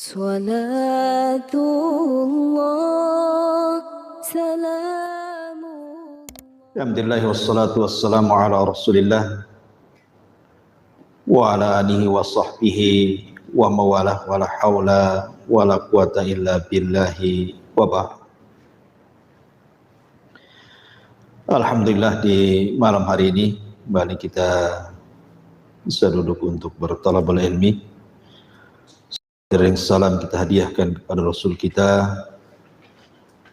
Salatullah, salamullah. Alhamdulillah wassalatu wassalamu ala rasulillah wa ala alihi wa sahbihi wa mawalah wa la hawla wa la quwata illa billahi wa ba'd. Alhamdulillah di malam hari ini kembali kita bisa duduk untuk bertalabul ilmi. Salam kita hadiahkan kepada Rasul kita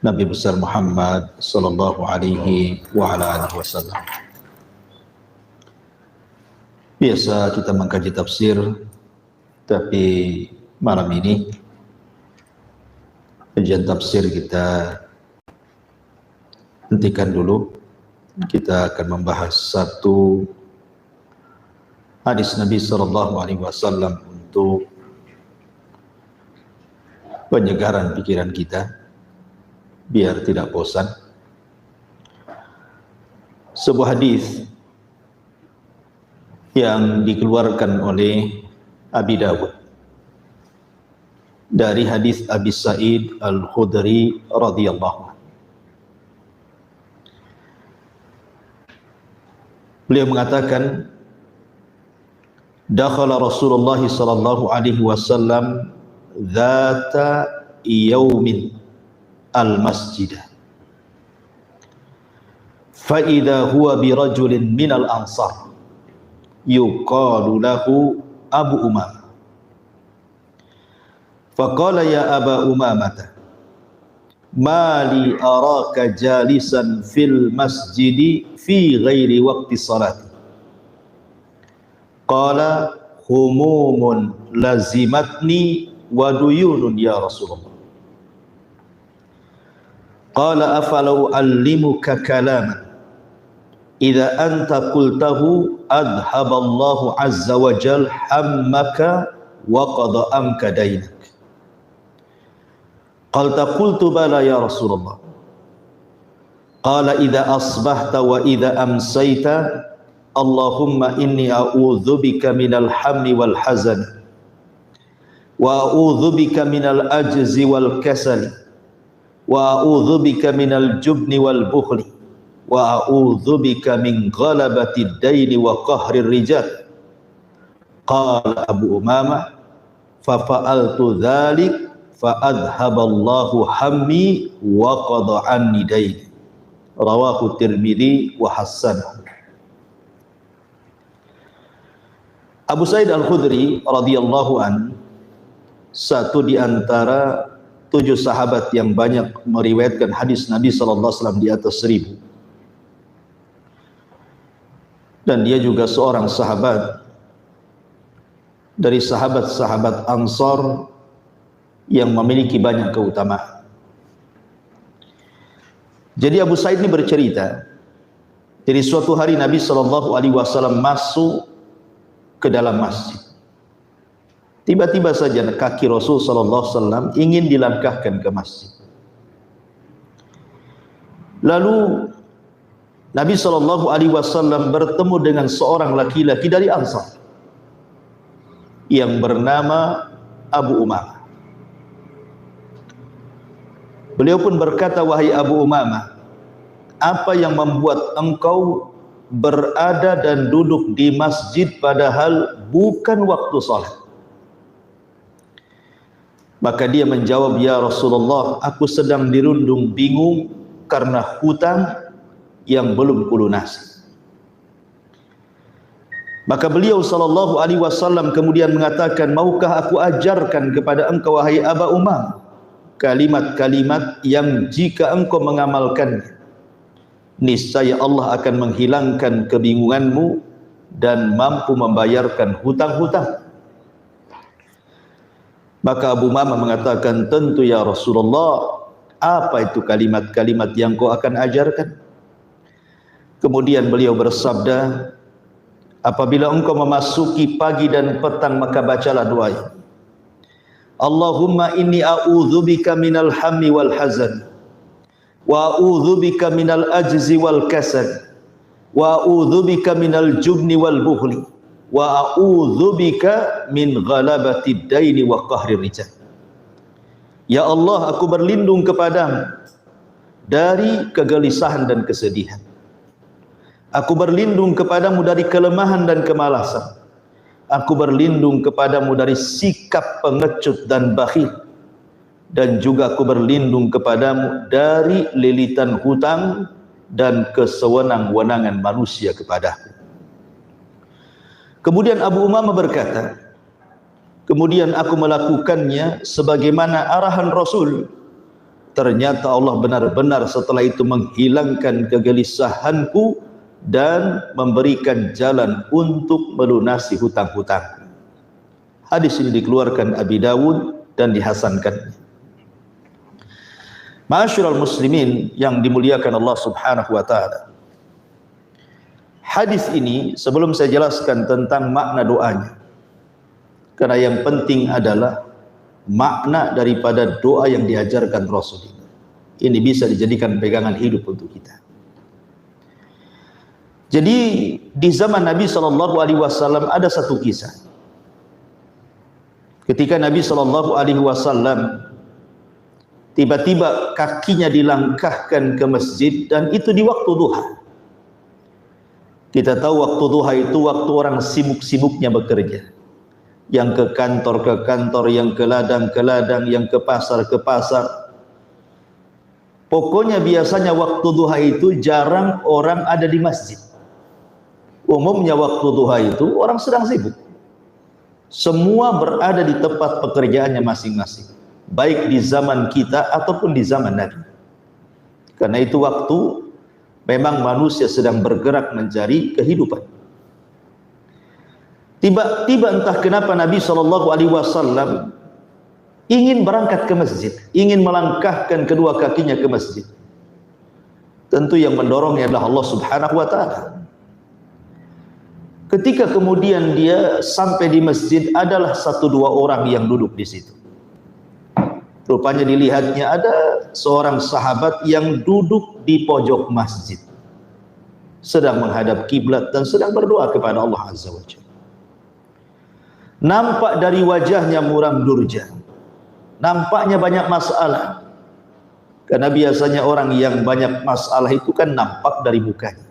Nabi besar Muhammad sallallahu alaihi wa ala alihi wasallam. Biasa kita mengkaji tafsir, tapi malam ini kajian tafsir kita hentikan dulu. Kita akan membahas satu hadis Nabi sallallahu alaihi wasallam untuk penyegaran pikiran kita biar tidak bosan. Sebuah hadis yang dikeluarkan oleh Abi Dawud dari hadis Abi Sa'id Al-Khudri radhiyallahu anhu. Beliau mengatakan, dakhala Rasulullah sallallahu alaihi wasallam dzata yaumin al-masjid fa idza huwa bi rajulin minal ansar yuqalu lahu Abu Umamah. Faqala ya Aba Umamah, ma li araka jalisan fil masjidi fi ghairi waqti salati. Qala humumun lazimatni wa duyunun ya Rasulullah. Qala afalau allimuka kalaman idza anta qultahu adhaballahu azza wa jal hammaka wa qada anka dainak. Qalta qultu bala ya Rasulullah. Qala idza asbahta wa idza amsayta Allahumma inni a'udzubika minal hammi wal hazan wa a'udzubika minal ajzi wal kasali wa a'udzubika minal jubni wal bukhli wa a'udzubika min ghalabati ad-daini wa qahri ar-rijal. Qala Abu Umamah fa fa'altu dzalik fa adhaballahu hammi wa qada anni daini. Rawahu Tirmidzi wa hasanahu. Abu Sa'id Al-Khudri radhiyallahu an, satu di antara 7 sahabat yang banyak meriwayatkan hadis Nabi sallallahu alaihi wasallam di atas 1000. Dan dia juga seorang sahabat dari sahabat-sahabat Ansar yang memiliki banyak keutamaan. Jadi Abu Sa'id ini bercerita, jadi suatu hari Nabi sallallahu alaihi wasallam masuk ke dalam masjid. Tiba-tiba saja kaki Rasul sallallahu alaihi wasallam ingin dilangkahkan ke masjid. Lalu Nabi sallallahu alaihi wasallam bertemu dengan seorang laki-laki dari Ansar yang bernama Abu Umamah. Beliau pun berkata, wahai Abu Umamah, apa yang membuat engkau berada dan duduk di masjid padahal bukan waktu salat? Maka dia menjawab, ya Rasulullah, aku sedang dirundung bingung karena hutang yang belum kulunasi. Maka beliau sallallahu alaihi wasallam kemudian mengatakan, maukah aku ajarkan kepada engkau wahai Aba Umam kalimat-kalimat yang jika engkau mengamalkannya niscaya Allah akan menghilangkan kebingunganmu dan mampu membayarkan hutang-hutang. Maka Abu Umamah mengatakan, tentu ya Rasulullah, apa itu kalimat-kalimat yang kau akan ajarkan? Kemudian beliau bersabda, apabila engkau memasuki pagi dan petang maka bacalah doa ini. Allahumma inni a'udzubika minal hammi wal hazan wa a'udzubika minal ajzi wal kasal wa a'udzubika minal jubni wal bukhli wa a'udzubika min ghalabati daini wa qahri rijal. Ya Allah, aku berlindung kepadamu dari kegelisahan dan kesedihan. Aku berlindung kepadamu dari kelemahan dan kemalasan. Aku berlindung kepadamu dari sikap pengecut dan bakhil. Dan juga aku berlindung kepadamu dari lilitan hutang dan kesewenang-wenangan manusia kepadaku. Kemudian Abu Umamah berkata, kemudian aku melakukannya sebagaimana arahan Rasul. Ternyata Allah benar-benar setelah itu menghilangkan kegelisahanku dan memberikan jalan untuk melunasi hutang-hutang. Hadis ini dikeluarkan Abi Dawud dan dihasankan. Ma'asyiral muslimin yang dimuliakan Allah Subhanahu wa taala. Hadis ini sebelum saya jelaskan tentang makna doanya, karena yang penting adalah makna daripada doa yang diajarkan Rasul ini. Ini bisa dijadikan pegangan hidup untuk kita. Jadi di zaman Nabi SAW ada satu kisah. Ketika Nabi SAW tiba-tiba kakinya dilangkahkan ke masjid, dan itu di waktu duha. Kita tahu waktu duha itu waktu orang sibuk-sibuknya bekerja. Yang ke kantor, yang ke ladang, yang ke pasar. Pokoknya biasanya waktu duha itu jarang orang ada di masjid. Umumnya waktu duha itu orang sedang sibuk. Semua berada di tempat pekerjaannya masing-masing, baik di zaman kita ataupun di zaman Nabi. Karena itu waktu memang manusia sedang bergerak mencari kehidupan. Tiba-tiba entah kenapa Nabi SAW ingin berangkat ke masjid, ingin melangkahkan kedua kakinya ke masjid. Tentu yang mendorongnya adalah Allah Subhanahu wa taala. Ketika kemudian dia sampai di masjid, adalah 1-2 orang yang duduk di situ. Rupanya dilihatnya ada seorang sahabat yang duduk di pojok masjid, sedang menghadap kiblat dan sedang berdoa kepada Allah Azza wa Jalla. Nampak dari wajahnya muram durja, nampaknya banyak masalah. Karena biasanya orang yang banyak masalah itu kan nampak dari mukanya.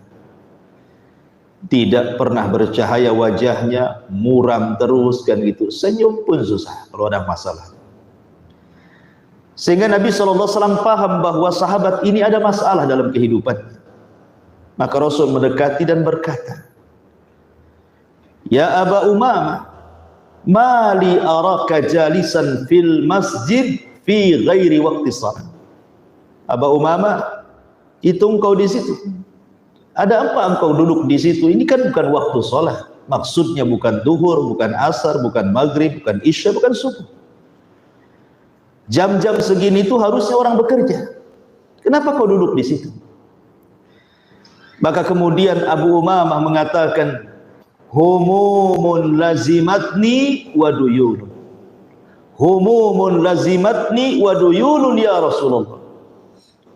Tidak pernah bercahaya wajahnya, muram terus kan gitu. Senyum pun susah kalau ada masalah. Sehingga Nabi SAW paham bahwa sahabat ini ada masalah dalam kehidupan. Maka Rasul mendekati dan berkata, Ya Aba Umamah, mali araka jalisan fil masjid fi ghairi waqti salat. Aba Umamah, itu engkau di situ. Ada apa engkau duduk di situ? Ini kan bukan waktu salat. Maksudnya bukan duhur, bukan asar, bukan maghrib, bukan isya, bukan subuh. Jam-jam segini itu harusnya orang bekerja. Kenapa kau duduk di situ? Maka kemudian Abu Umamah mengatakan, humumun lazimatni wa duyulun. Humumun lazimatni wa duyulun ya Rasulullah.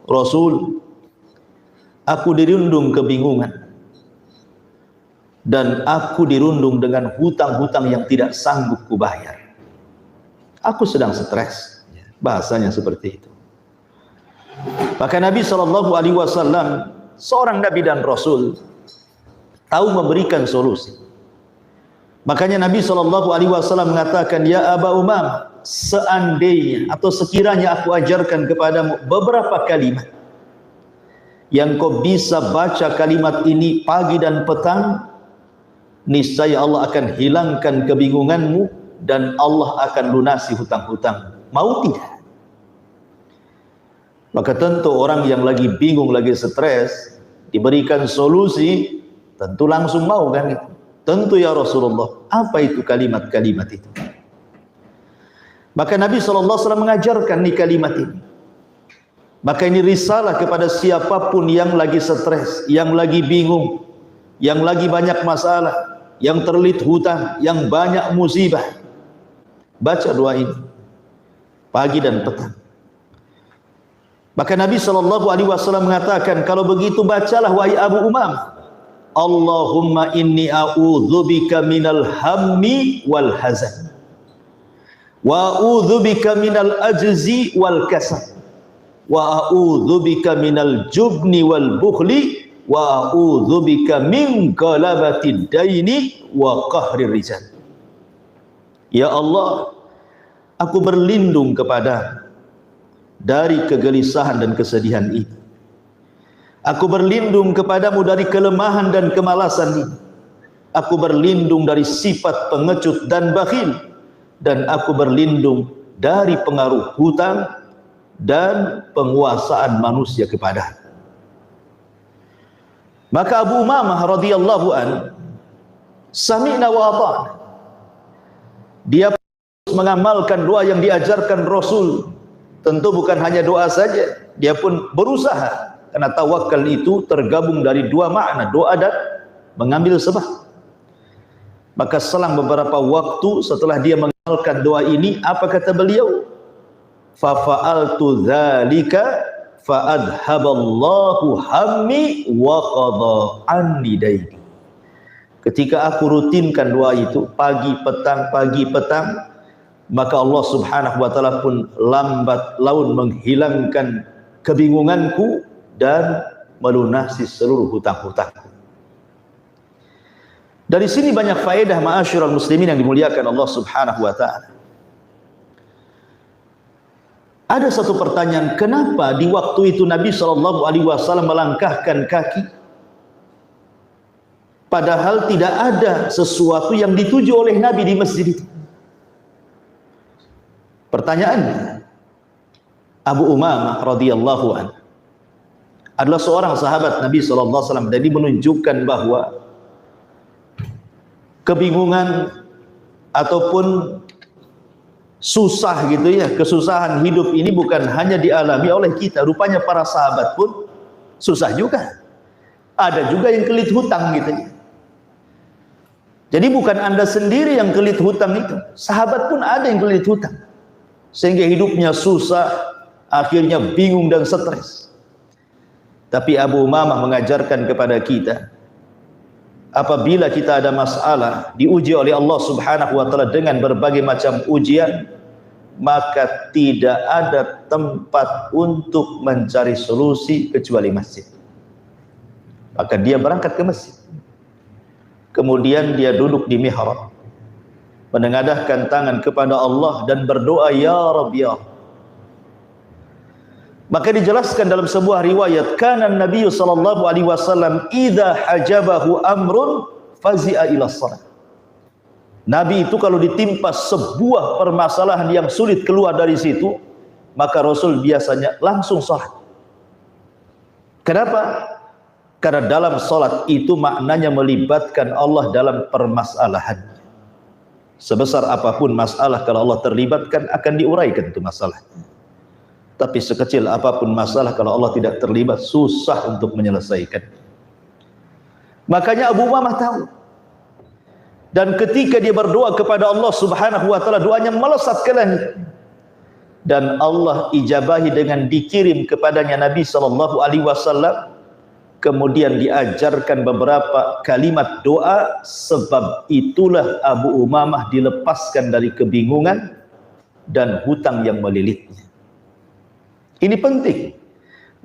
Rasul, aku dirundung kebingungan dan aku dirundung dengan hutang-hutang yang tidak sanggup kubayar. Aku sedang stres. Bahasanya seperti itu. Maka Nabi SAW, seorang Nabi dan Rasul, tahu memberikan solusi. Makanya Nabi SAW mengatakan, Ya Aba Umamah, seandainya atau sekiranya aku ajarkan kepadamu beberapa kalimat yang kau bisa baca kalimat ini pagi dan petang, niscaya Allah akan hilangkan kebingunganmu dan Allah akan lunasi hutang-hutang. Mau tidak? Maka tentu orang yang lagi bingung, lagi stres, diberikan solusi, tentu langsung mau kan gitu. Tentu ya Rasulullah. Apa itu kalimat-kalimat itu? Maka Nabi SAW mengajarkan nih kalimat ini. Maka ini risalah kepada siapapun yang lagi stres, yang lagi bingung, yang lagi banyak masalah, yang terlilit hutang, yang banyak musibah. Baca doa ini pagi dan petang. Maka Nabi SAW mengatakan, kalau begitu bacalah wahai Abu Umamah, Allahumma inni a'udzubika minal hammi wal hazan wa a'udzubika minal ajzi wal kasal, wa a'udzubika minal jubni wal bukhli, wa a'udzubika min galabatid daini wa qahrir rijal. Ya Allah, aku berlindung kepada dari kegelisahan dan kesedihan ini. Aku berlindung kepadamu dari kelemahan dan kemalasan ini. Aku berlindung dari sifat pengecut dan bakhil, dan aku berlindung dari pengaruh hutang dan penguasaan manusia kepada. Maka Abu Umamah radhiyallahu an sami'na wa ata'na, dia mengamalkan doa yang diajarkan Rasul. Tentu bukan hanya doa saja, dia pun berusaha, karena tawakal itu tergabung dari dua makna, doa dan mengambil sebab. Maka selang beberapa waktu setelah dia mengamalkan doa ini, apa kata beliau? Fa fa'altu dzalika fa adhaballahu hammi wa qada anni daini. Ketika aku rutinkan doa itu pagi petang, maka Allah Subhanahu wa taala pun lambat laun menghilangkan kebingunganku dan melunasi seluruh hutang-hutangku. Dari sini banyak faedah ma'asyiral muslimin yang dimuliakan Allah Subhanahu wa taala. Ada satu pertanyaan, kenapa di waktu itu Nabi sallallahu alaihi wasallam melangkahkan kaki padahal tidak ada sesuatu yang dituju oleh Nabi di masjid itu? Pertanyaannya, Abu Umamah radhiyallahu anhu adalah seorang sahabat Nabi sallallahu alaihi wasallam, dan ini menunjukkan bahwa kebingungan ataupun susah gitu ya, kesusahan hidup ini bukan hanya dialami oleh kita. Rupanya para sahabat pun susah juga. Ada juga yang kelit hutang gitu ya. Jadi bukan Anda sendiri yang kelit hutang itu, sahabat pun ada yang kelit hutang, sehingga hidupnya susah, akhirnya bingung dan stres. Tapi Abu Umamah mengajarkan kepada kita, apabila kita ada masalah, diuji oleh Allah Subhanahu wa taala dengan berbagai macam ujian, maka tidak ada tempat untuk mencari solusi kecuali masjid. Maka dia berangkat ke masjid. Kemudian dia duduk di mihrab, menengadahkan tangan kepada Allah dan berdoa, ya Rabbi ya. Maka dijelaskan dalam sebuah riwayat, kana Nabi sallallahu alaihi wasallam idza hajabahu amrun fazi'a ila shalah. Nabi itu kalau ditimpa sebuah permasalahan yang sulit keluar dari situ, maka Rasul biasanya langsung salat. Kenapa? Karena dalam salat itu maknanya melibatkan Allah dalam permasalahan. Sebesar apapun masalah, kalau Allah terlibatkan akan diuraikan itu masalah. Tapi sekecil apapun masalah, kalau Allah tidak terlibat, susah untuk menyelesaikan. Makanya Abu Umamah tahu. Dan ketika dia berdoa kepada Allah Subhanahu wa taala, doanya melesat ke langit. Dan Allah ijabahi dengan dikirim kepadanya Nabi sallallahu alaihi wasallam. Kemudian diajarkan beberapa kalimat doa, sebab itulah Abu Umamah dilepaskan dari kebingungan dan hutang yang melilitnya. Ini penting.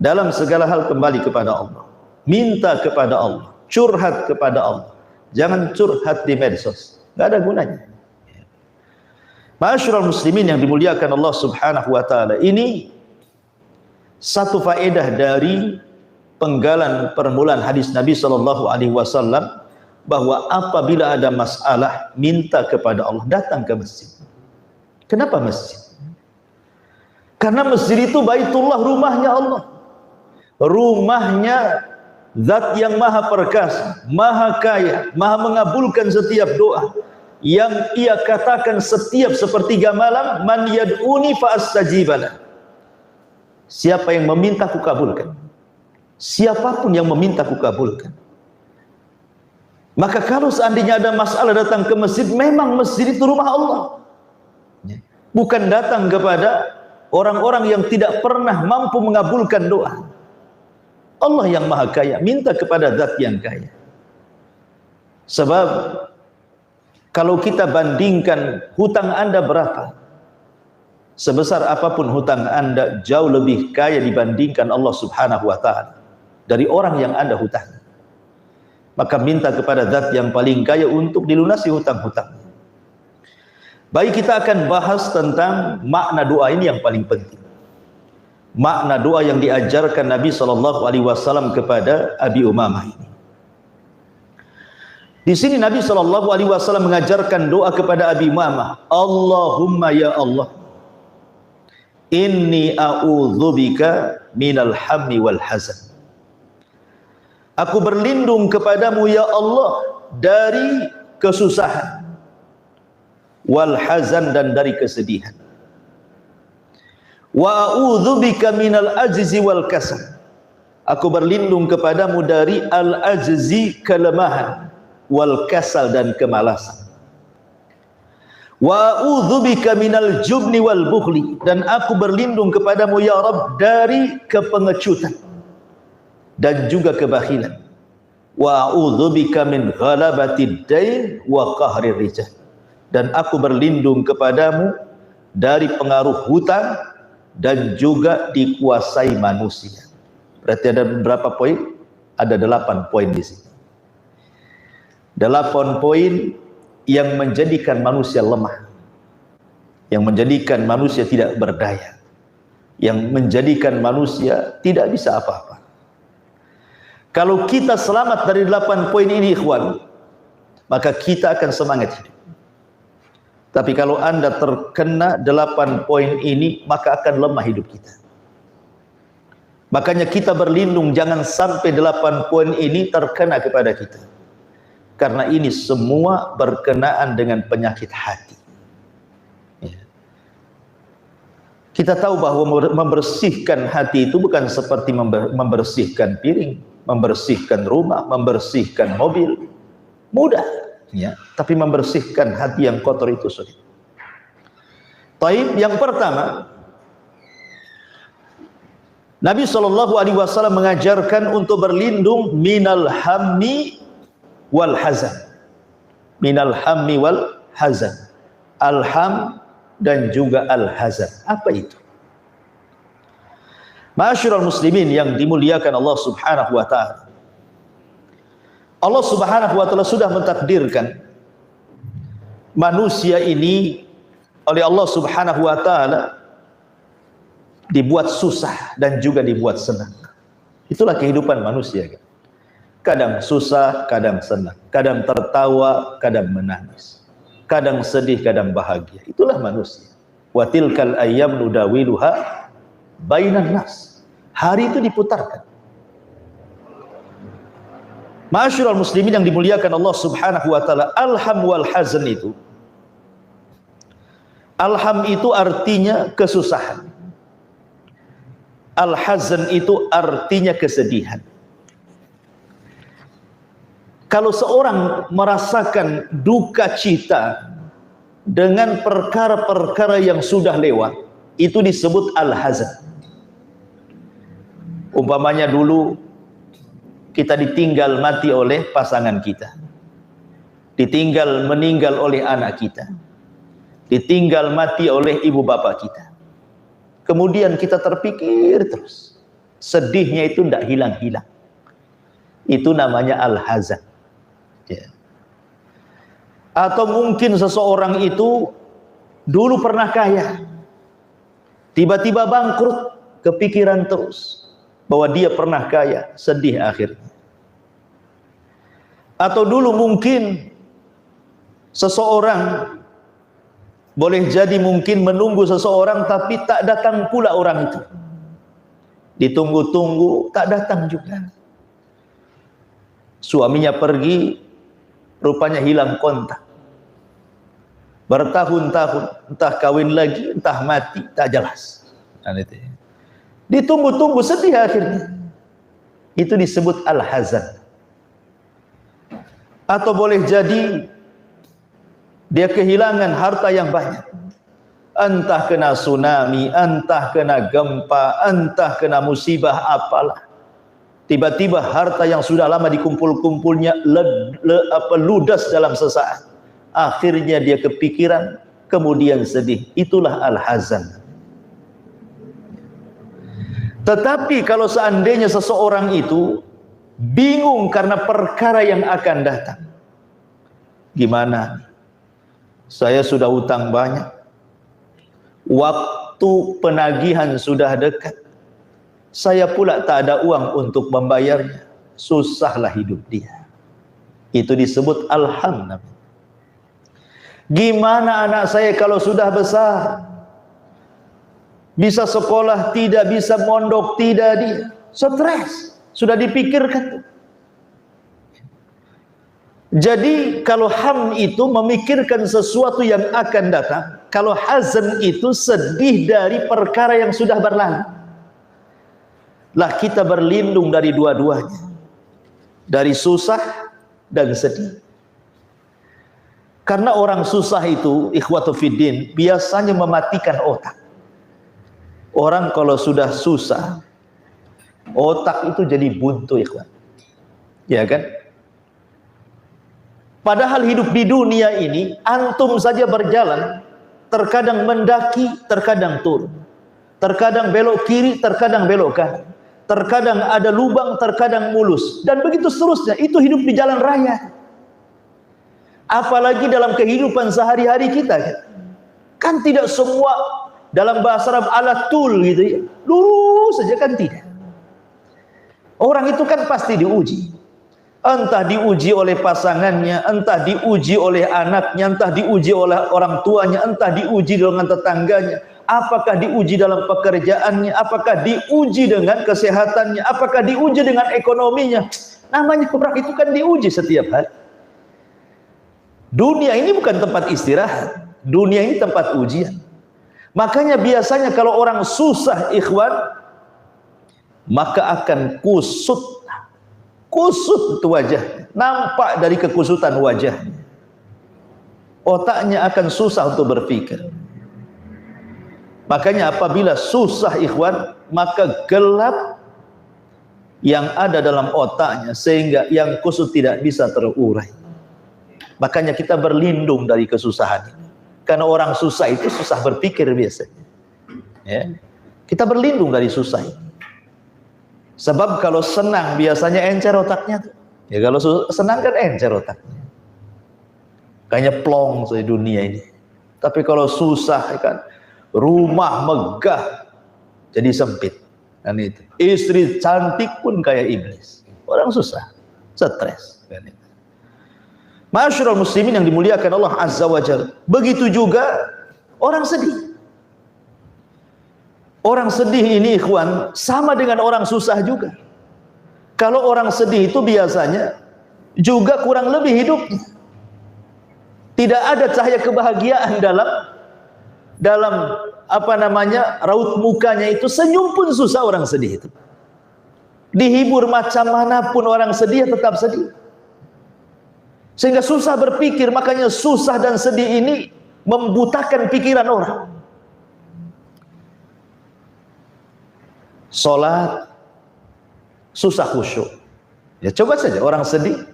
Dalam segala hal kembali kepada Allah. Minta kepada Allah. Curhat kepada Allah. Jangan curhat di medsos. Tidak ada gunanya. Ma'asyiral muslimin yang dimuliakan Allah Subhanahu wa taala, ini satu faedah dari penggalan permulaan hadis Nabi sallallahu alaihi wasallam, bahwa apabila ada masalah minta kepada Allah, datang ke masjid. Kenapa masjid? Karena masjid itu baitullah, rumahnya Allah. Rumahnya Zat yang maha perkasa, maha kaya, maha mengabulkan setiap doa. Yang ia katakan setiap sepertiga malam, man yad'uni fa astajibala. Siapa yang meminta ku kabulkan. Siapapun yang meminta ku kabulkan. Maka kalau seandainya ada masalah datang ke masjid, memang masjid itu rumah Allah. Bukan datang kepada orang-orang yang tidak pernah mampu mengabulkan doa. Allah yang maha kaya, minta kepada zat yang kaya. Sebab kalau kita bandingkan hutang Anda berapa sebesar apapun hutang Anda, jauh lebih kaya dibandingkan Allah Subhanahu wa taala dari orang yang Anda hutang. Maka minta kepada zat yang paling kaya untuk dilunasi hutang-hutang. Baik, kita akan bahas tentang makna doa ini yang paling penting. Makna doa yang diajarkan Nabi SAW kepada Abi Umamah ini. Di sini Nabi SAW mengajarkan doa kepada Abi Umamah. Allahumma ya Allah, inni a'udzubika minal hammi wal hazan. Aku berlindung kepadamu ya Allah dari kesusahan, wal hazan, dan dari kesedihan. Wa a'udzubika minal ajzi wal kasal. Aku berlindung kepadamu dari al-ajzi, kelemahan, wal kasal, dan kemalasan. Wa a'udzubika minal jubni wal bukhli, dan aku berlindung kepadamu ya Rabb dari kepengecutan dan juga kebakhilan. Wa a'udzubika min ghalabatid dain wa qahrir rijal, dan aku berlindung kepadamu dari pengaruh hutang dan juga dikuasai manusia. Berarti ada berapa poin? Ada 8 poin di sini. 8 poin yang menjadikan manusia lemah, yang menjadikan manusia tidak berdaya, yang menjadikan manusia tidak bisa apa-apa. Kalau kita selamat dari 8 poin ini, ikhwan, maka kita akan semangat hidup. Tapi kalau Anda terkena 8 poin ini, maka akan lemah hidup kita. Makanya kita berlindung jangan sampai 8 poin ini terkena kepada kita. Karena ini semua berkenaan dengan penyakit hati. Kita tahu bahwa membersihkan hati itu bukan seperti membersihkan piring, membersihkan rumah, membersihkan mobil. Mudah, ya, tapi membersihkan hati yang kotor itu sulit. Taib, yang pertama, Nabi SAW mengajarkan untuk berlindung minal hammi wal hazan. Minal hammi wal hazan. Al-ham dan juga al-hazan. Apa itu? Ma'asyiral muslimin yang dimuliakan Allah Subhanahu wa taala. Allah Subhanahu wa taala sudah mentakdirkan manusia ini oleh Allah Subhanahu wa taala dibuat susah dan juga dibuat senang. Itulah kehidupan manusia. Kadang susah, kadang senang, kadang tertawa, kadang menangis, kadang sedih, kadang bahagia. Itulah manusia. Wa tilkal ayyam nudawiluha bainan nas. Hari itu diputarkan. Ma'asyiral muslimin yang dimuliakan Allah Subhanahu wa taala, alham wal hazan itu. Alham itu artinya kesusahan. Al-hazan itu artinya kesedihan. Kalau seorang merasakan duka cita dengan perkara-perkara yang sudah lewat, itu disebut al-hazan. Umpamanya dulu kita ditinggal mati oleh pasangan kita, ditinggal meninggal oleh anak kita, ditinggal mati oleh ibu bapak kita. Kemudian kita terpikir terus, sedihnya itu tidak hilang-hilang. Itu namanya al-hazan. Ya. Atau mungkin seseorang itu dulu pernah kaya, tiba-tiba bangkrut, kepikiran terus bahwa dia pernah kaya, sedih akhirnya. Atau dulu mungkin seseorang, boleh jadi mungkin menunggu seseorang tapi tak datang pula orang itu. Ditunggu-tunggu tak datang juga. Suaminya pergi, rupanya hilang kontak. Bertahun-tahun, entah kawin lagi, entah mati, tak jelas. Ditunggu-tunggu, sedih akhirnya. Itu disebut al-hazan. Atau boleh jadi dia kehilangan harta yang banyak. Entah kena tsunami, entah kena gempa, entah kena musibah apalah. Tiba-tiba harta yang sudah lama dikumpul-kumpulnya ludas dalam sesaat. Akhirnya dia kepikiran, kemudian sedih. Itulah al-hazan. Tetapi kalau seandainya seseorang itu bingung karena perkara yang akan datang, gimana? Saya sudah utang banyak, waktu penagihan sudah dekat, saya pula tak ada uang untuk membayarnya, susahlah hidup dia. Itu disebut alham. Gimana anak saya kalau sudah besar, bisa sekolah tidak, bisa mondok tidak, dia stres, sudah dipikirkan. Jadi kalau ham itu memikirkan sesuatu yang akan datang, kalau hazan itu sedih dari perkara yang sudah berlalu. Lah kita berlindung dari dua-duanya, dari susah dan sedih. Karena orang susah itu, ikhwatu fiddin, biasanya mematikan otak. Orang kalau sudah susah, otak itu jadi buntu, ikhwan. Ya kan? Padahal hidup di dunia ini, antum saja berjalan, terkadang mendaki, terkadang turun. Terkadang belok kiri, terkadang belok kanan. Terkadang ada lubang, terkadang mulus. Dan begitu seterusnya, itu hidup di jalan raya. Apalagi dalam kehidupan sehari-hari kita. Kan tidak semua dalam bahasa Arab ala tul gitu ya, lurus saja kan tidak. Orang itu kan pasti diuji. Entah diuji oleh pasangannya, entah diuji oleh anaknya, entah diuji oleh orang tuanya, entah diuji dengan tetangganya, apakah diuji dalam pekerjaannya, apakah diuji dengan kesehatannya, apakah diuji dengan ekonominya. Namanya orang itu kan diuji setiap hari. Dunia ini bukan tempat istirahat, dunia ini tempat ujian. Makanya biasanya kalau orang susah, ikhwan, maka akan kusut itu wajah, nampak dari kekusutan wajah. Otaknya akan susah untuk berpikir. Makanya apabila susah, ikhwan, maka gelap yang ada dalam otaknya sehingga yang kusut tidak bisa terurai. Makanya kita berlindung dari kesusahan ini. Karena orang susah itu susah berpikir biasanya. Ya. Kita berlindung dari susah ini. Sebab kalau senang biasanya encer otaknya. Ya kalau senang kan encer otaknya. Kayaknya plong di dunia ini. Tapi kalau susah kan rumah megah jadi sempit. Kan itu. Istri cantik pun kayak iblis. Orang susah, stres. Kan itu. Masyarul muslimin yang dimuliakan Allah Azza wa Jalla. Begitu juga orang sedih. Orang sedih ini, ikhwan, sama dengan orang susah juga. Kalau orang sedih itu biasanya juga kurang lebih hidupnya. Tidak ada cahaya kebahagiaan dalam apa namanya, raut mukanya itu. Senyum pun susah orang sedih itu. Dihibur macam manapun orang sedih tetap sedih. Sehingga susah berpikir, makanya susah dan sedih ini membutakan pikiran orang. Salat susah khusyuk. Ya coba saja orang sedih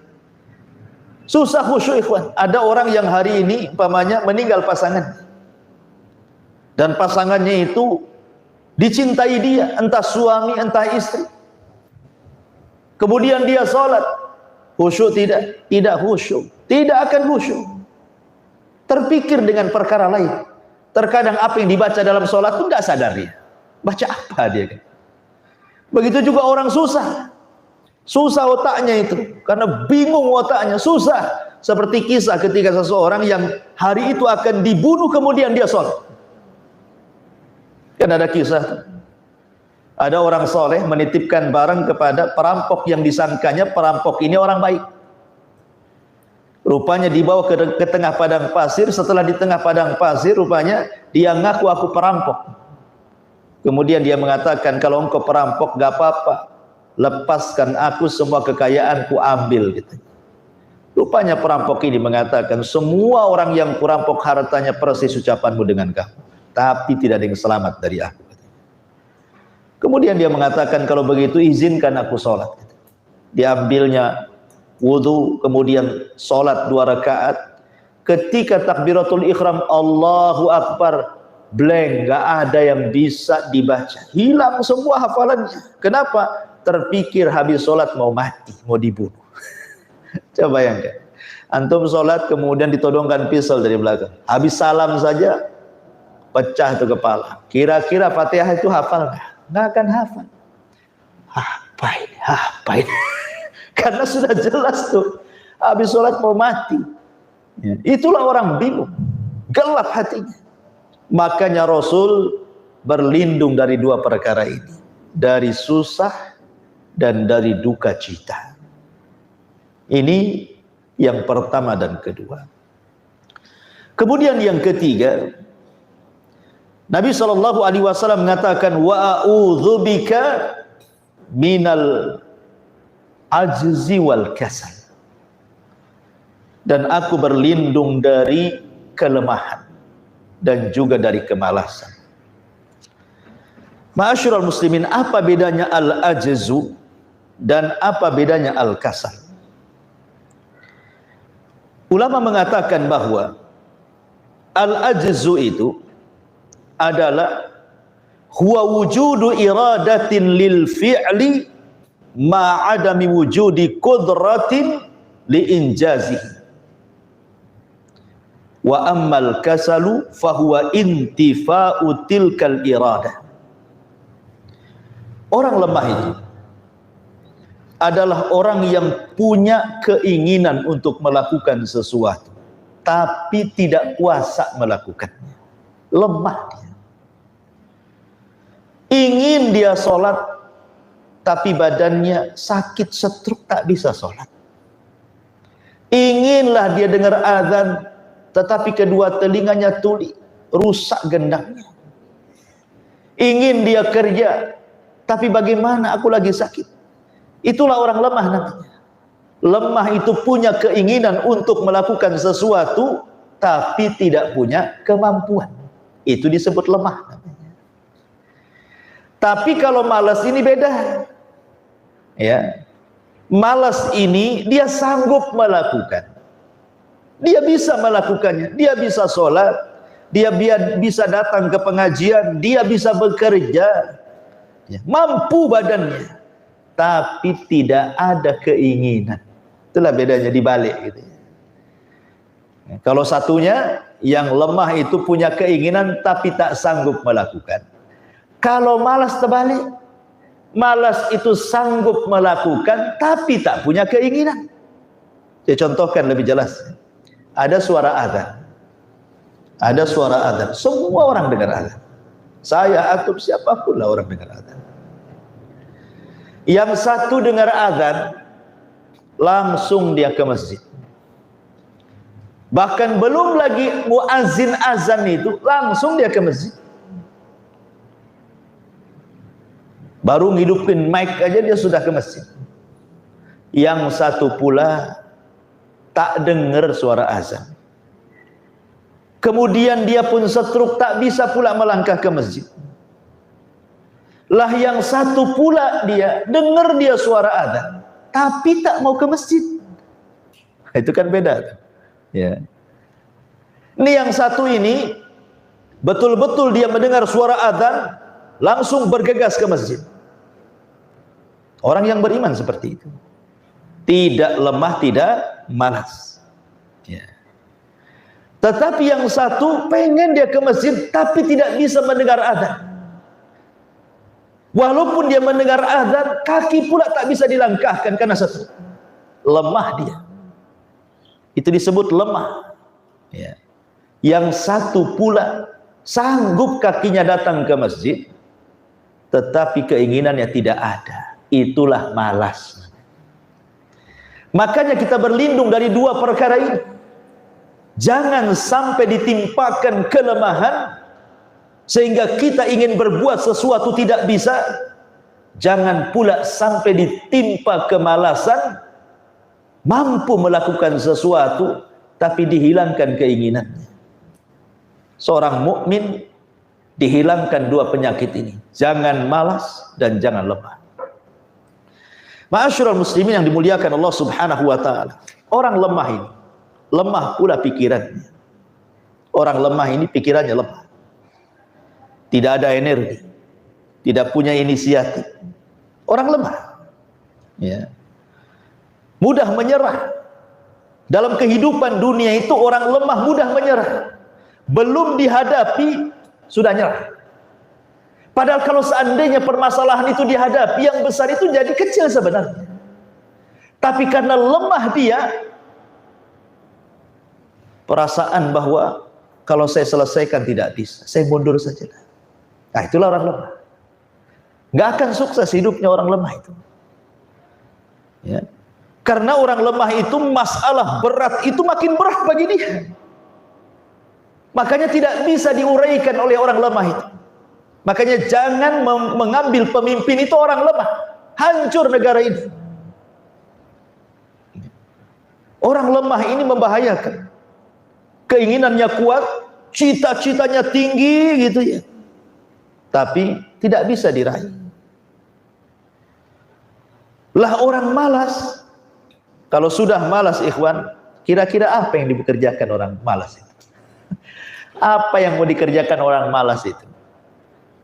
susah khusyuk, ikhwan. Ada orang yang hari ini umpamanya meninggal pasangan, dan pasangannya itu dicintai dia, entah suami entah istri. Kemudian dia salat, khusyuk tidak? Tidak khusyuk. Tidak akan khusyuk. Terpikir dengan perkara lain. Terkadang apa yang dibaca dalam sholat pun tidak sadar dia. Baca apa dia kan? Begitu juga orang susah. Susah otaknya itu. Karena bingung otaknya. Susah. Seperti kisah ketika seseorang yang hari itu akan dibunuh kemudian dia sholat. Kan ada kisah. Ada orang soleh menitipkan barang kepada perampok yang disangkanya perampok ini orang baik. Rupanya dibawa ke tengah padang pasir. Setelah di tengah padang pasir, rupanya dia ngaku aku perampok. Kemudian dia mengatakan, kalau engkau perampok gak apa-apa, lepaskan aku, semua kekayaanku ambil gitu. Rupanya perampok ini mengatakan, semua orang yang perampok hartanya persis ucapanmu dengan kamu, tapi tidak ada yang selamat dari aku. Kemudian dia mengatakan, kalau begitu izinkan aku sholat. Diambilnya wudu, kemudian sholat 2 rakaat. Ketika takbiratul ihram, Allahu Akbar, blank, nggak ada yang bisa dibaca, hilang semua hafalannya. Kenapa? Terpikir habis sholat mau mati, mau dibunuh. Coba bayangkan, antum sholat kemudian ditodongkan pisau dari belakang, habis salam saja pecah tuh kepala. Kira-kira Fatihah itu hafal nggak? Nggak akan hafal. Apa ini? Karena sudah jelas tuh, habis sholat mau mati. Itulah orang bingung, gelap hatinya. Makanya Rasul berlindung dari dua perkara ini, dari susah dan dari duka cita. Ini yang pertama dan kedua. Kemudian yang ketiga, Nabi SAW mengatakan, wa a'udzubika minal ajzi wal kasal, dan aku berlindung dari kelemahan dan juga dari kemalasan. Ma'asyiral muslimin, apa bedanya al-ajzu dan apa bedanya al-kasal? Ulama mengatakan bahwa al-ajzu itu adalah huwa wujudu iradatin lil fi'li ma'adami wujudi qudratin li injazihi. Wa ammal kasalu fahuwa intifa'u tilkal iradah. Orang lemah itu adalah orang yang punya keinginan untuk melakukan sesuatu tapi tidak kuasa melakukannya. Lemah dia. Ingin dia sholat tapi badannya sakit stroke, tak bisa sholat. Inginlah dia dengar azan tetapi kedua telinganya tuli, rusak gendangnya. Ingin dia kerja tapi bagaimana, aku lagi sakit. Itulah orang lemah namanya. Lemah itu punya keinginan untuk melakukan sesuatu tapi tidak punya kemampuan. Itu disebut lemah namanya. Tapi kalau malas ini beda. Ya. Malas ini dia sanggup melakukan. Dia bisa melakukannya, dia bisa sholat, dia bisa datang ke pengajian, dia bisa bekerja, ya, mampu badannya, tapi tidak ada keinginan. Itulah bedanya dibalik gitu. Kalau satunya yang lemah itu punya keinginan tapi tak sanggup melakukan. Kalau malas terbalik, malas itu sanggup melakukan tapi tak punya keinginan. Saya contohkan lebih jelas. Ada suara azan. Ada suara azan. Semua orang dengar azan. Saya atau siapapun lah orang dengar azan. Yang satu dengar azan, langsung dia ke masjid. Bahkan belum lagi muazin azan itu, langsung dia ke masjid. Baru ngidupin mic aja dia sudah ke masjid. Yang satu pula tak dengar suara azan. Kemudian dia pun stroke, tak bisa pula melangkah ke masjid. Lah yang satu pula dia dengar dia suara azan, tapi tak mau ke masjid. Itu kan beda. Ya. Ini yang satu ini betul-betul dia mendengar suara azan, langsung bergegas ke masjid. Orang yang beriman seperti itu. Tidak lemah, tidak malas. Ya. Tetapi yang satu pengen dia ke masjid tapi tidak bisa mendengar azan. Walaupun dia mendengar azan, kaki pula tak bisa dilangkahkan karena satu. Lemah dia. Itu disebut lemah. Ya. Yang satu pula sanggup kakinya datang ke masjid tetapi keinginannya tidak ada. Itulah malas. Makanya kita berlindung dari dua perkara ini. Jangan sampai ditimpakan kelemahan sehingga kita ingin berbuat sesuatu tidak bisa. Jangan pula sampai ditimpa kemalasan, mampu melakukan sesuatu tapi dihilangkan keinginannya. Seorang mukmin dihilangkan dua penyakit ini. Jangan malas dan jangan lemah. Ma'asyiral muslimin yang dimuliakan Allah Subhanahu wa taala. Orang lemah ini, lemah pula pikirannya. Orang lemah ini pikirannya lemah. tidak ada energi, tidak punya inisiatif. Orang lemah, ya. Mudah menyerah. Dalam kehidupan dunia itu orang lemah mudah menyerah. Belum dihadapi sudah nyerah. Padahal kalau seandainya permasalahan itu dihadapi, yang besar itu jadi kecil sebenarnya. Tapi karena lemah dia, perasaan bahwa kalau saya selesaikan tidak bisa, saya mundur saja. Nah, itulah orang lemah. Nggak akan sukses hidupnya orang lemah itu. Ya. Karena orang lemah itu masalah berat itu makin berat bagi dia. Makanya tidak bisa diuraikan oleh orang lemah itu. Makanya jangan mengambil pemimpin itu orang lemah. Hancur negara ini. Orang lemah ini membahayakan. Keinginannya kuat, cita-citanya tinggi gitu ya. Tapi tidak bisa diraih. Lah orang malas. Kalau sudah malas ikhwan, kira-kira apa yang dikerjakan orang malas itu? Apa yang mau dikerjakan orang malas itu?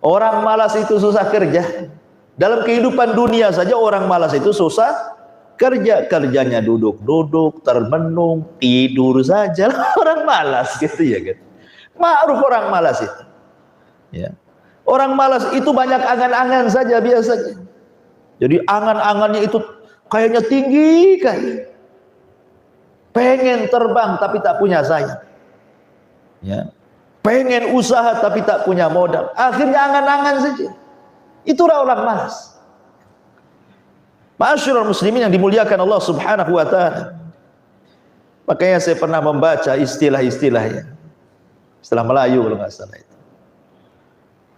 Orang malas itu susah kerja. Dalam kehidupan dunia saja orang malas itu susah kerja. Kerjanya duduk-duduk, termenung, tidur saja. Orang malas gitu ya kan. Ma'ruf orang malas itu. Ya. Orang malas itu banyak angan-angan saja biasanya. Jadi angan-angannya itu kayaknya tinggi kayak. Pengen terbang tapi tak punya sayap. Ya. Pengen usaha tapi tak punya modal. Akhirnya angan-angan saja. Itulah orang malas. Ma'asyiral muslimin yang dimuliakan Allah Subhanahu wa taala. Makanya saya pernah membaca istilah-istilahnya. Istilah Melayu kalau nggak salah itu.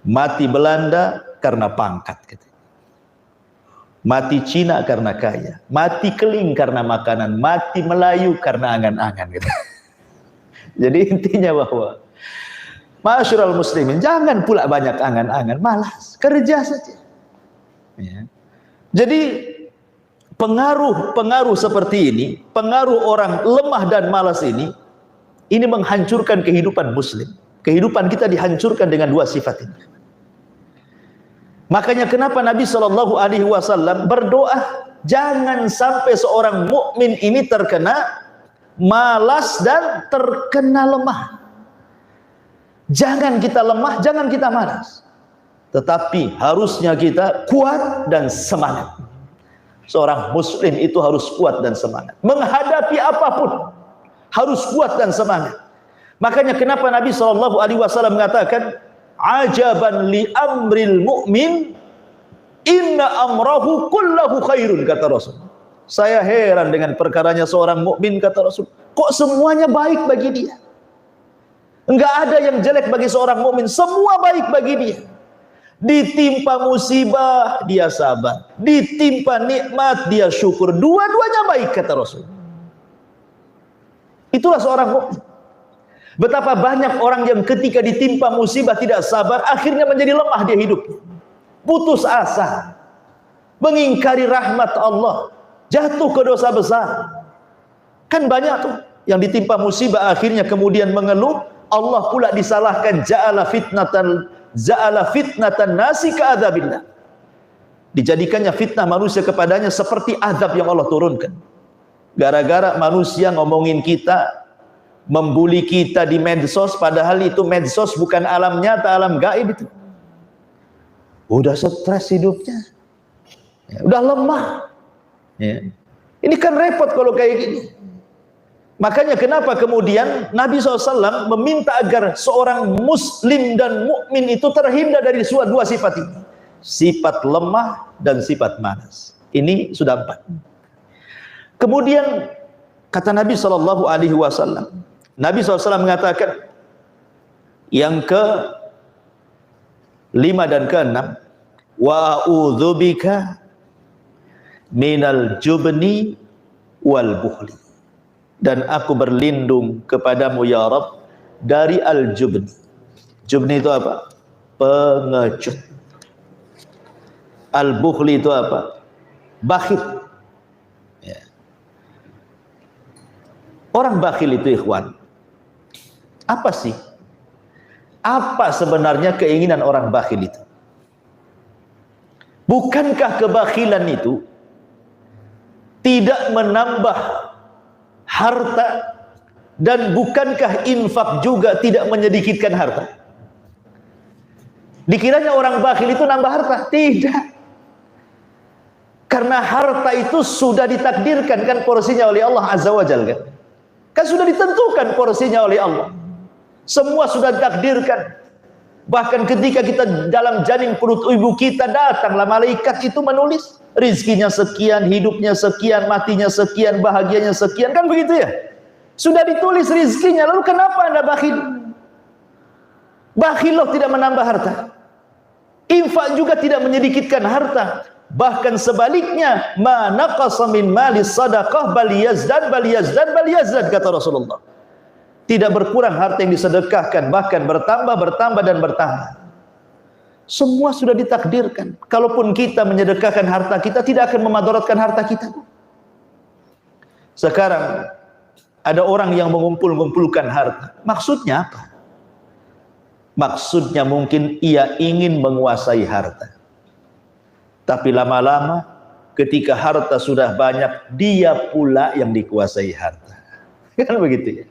Mati Belanda karena pangkat gitu. Mati Cina karena kaya, mati Keling karena makanan, mati Melayu karena angan-angan gitu. Jadi intinya bahwa ma'asyiral muslimin, jangan pula banyak angan-angan, malas, kerja saja. Ya. Jadi pengaruh seperti ini, pengaruh orang lemah dan malas ini menghancurkan kehidupan muslim. Kehidupan kita dihancurkan dengan dua sifat ini. Makanya kenapa Nabi Shallallahu Alaihi Wasallam berdoa jangan sampai seorang mukmin ini terkena malas dan terkena lemah. Jangan kita lemah, jangan kita malas. Tetapi harusnya kita kuat dan semangat. Seorang muslim itu harus kuat dan semangat. Menghadapi apapun harus kuat dan semangat. Makanya kenapa Nabi Shallallahu Alaihi Wasallam mengatakan ajaban li amril mu'min inna amrahu kullahu khairun, kata Rasul. Saya heran dengan perkaranya seorang mukmin, kata Rasul. Kok semuanya baik bagi dia? Enggak ada yang jelek bagi seorang mukmin, semua baik bagi dia. Ditimpa musibah dia sabar, ditimpa nikmat dia syukur, dua-duanya baik, kata Rasul. Itulah seorang mukmin. Betapa banyak orang yang ketika ditimpa musibah tidak sabar, akhirnya menjadi lemah dia hidupnya. Putus asa, mengingkari rahmat Allah, jatuh ke dosa besar. Kan banyak tuh yang ditimpa musibah akhirnya kemudian mengeluh, Allah pula disalahkan, ja'ala fitnatan nasi ka'adzabillah. Dijadikannya fitnah manusia kepadanya seperti azab yang Allah turunkan. Gara-gara manusia ngomongin kita, membuli kita di medsos, padahal itu medsos bukan alam nyata, alam gaib itu. Udah stres hidupnya, ya, udah lemah. Ya. Ini kan repot kalau kayak gini. Makanya kenapa kemudian Nabi SAW meminta agar seorang muslim dan mukmin itu terhindar dari dua sifat ini. Sifat lemah dan sifat malas. Ini sudah 4. Kemudian kata Nabi SAW, Nabi SAW mengatakan yang ke-5 dan ke-6, wa a'udzubika minal jubni wal bukhli, dan aku berlindung kepadamu ya Rabb dari al-jubni. Jubni itu apa? Pengecut. Al-bukhli itu apa? Bakhil. Ya. Orang bakhil itu ikhwan, apa sih? Apa sebenarnya keinginan orang bakhil itu? Bukankah kebakhilan itu tidak menambah harta, dan bukankah infak juga tidak menyedikitkan harta? Dikiranya orang bakhil itu nambah harta? Tidak. Karena harta itu sudah ditakdirkan kan porsinya oleh Allah Azza wa Jalla, kan sudah ditentukan porsinya oleh Allah. Semua sudah ditakdirkan. Bahkan ketika kita dalam janin perut ibu kita, datanglah malaikat itu menulis rizkinya sekian, hidupnya sekian, matinya sekian, bahagianya sekian, kan begitu ya? Sudah ditulis rizkinya. Lalu kenapa Anda bakhil? Bakhil loh tidak menambah harta. Infak juga tidak menyedikitkan harta. Bahkan sebaliknya, ma naqasa min mali sadaqah bal yazdad bal yazdad bal yazdad, kata Rasulullah. Tidak berkurang harta yang disedekahkan, bahkan bertambah, bertambah, dan bertambah. Semua sudah ditakdirkan. Kalaupun kita menyedekahkan harta kita, tidak akan memadaratkan harta kita. Sekarang ada orang yang mengumpul-ngumpulkan harta. Maksudnya apa? Maksudnya mungkin ia ingin menguasai harta. Tapi lama-lama ketika harta sudah banyak, dia pula yang dikuasai harta. Kan begitu ya?